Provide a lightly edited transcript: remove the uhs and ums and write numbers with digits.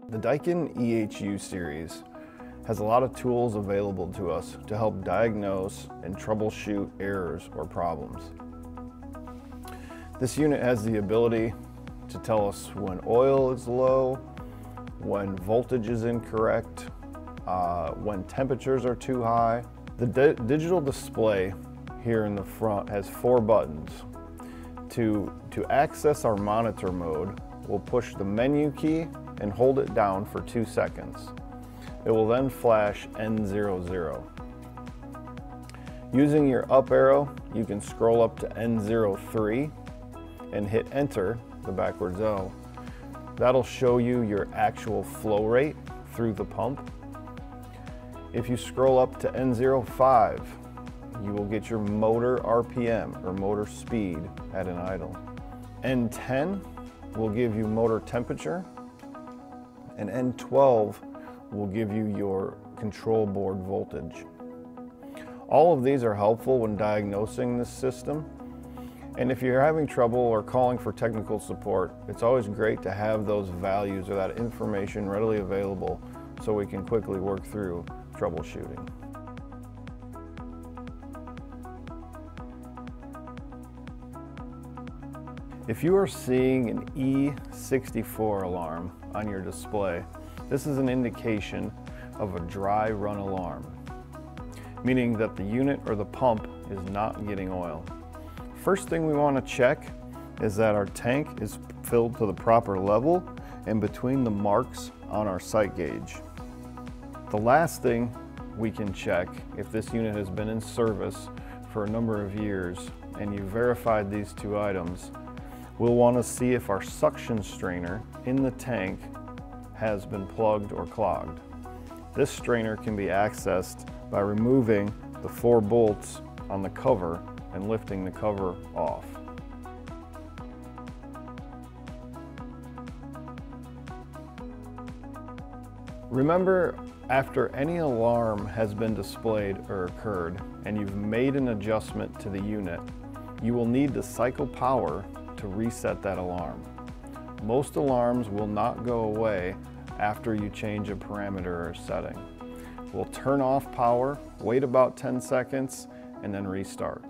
The Daikin EHU series has a lot of tools available to us to help diagnose and troubleshoot errors or problems. This unit has the ability to tell us when oil is low, when voltage is incorrect, when temperatures are too high. The digital display here in the front has 4 buttons. To access our monitor mode, we'll push the menu key and hold it down for 2 seconds. It will then flash N00. Using your up arrow, you can scroll up to N03 and hit enter, the backwards O. That'll show you your actual flow rate through the pump. If you scroll up to N05, you will get your motor RPM, or motor speed, at an idle. N10 will give you motor temperature, and N12 will give you your control board voltage. All of these are helpful when diagnosing this system, and if you're having trouble or calling for technical support, it's always great to have those values or that information readily available so we can quickly work through troubleshooting. If you are seeing an E64 alarm on your display, this is an indication of a dry run alarm, meaning that the unit or the pump is not getting oil. First thing we want to check is that our tank is filled to the proper level and between the marks on our sight gauge. The last thing we can check, if this unit has been in service for a number of years and you verified these 2 items, we'll want to see if our suction strainer in the tank has been plugged or clogged. This strainer can be accessed by removing the 4 bolts on the cover and lifting the cover off. Remember, after any alarm has been displayed or occurred and you've made an adjustment to the unit, you will need to cycle power to reset that alarm. Most alarms will not go away after you change a parameter or setting. We'll turn off power, wait about 10 seconds, and then restart.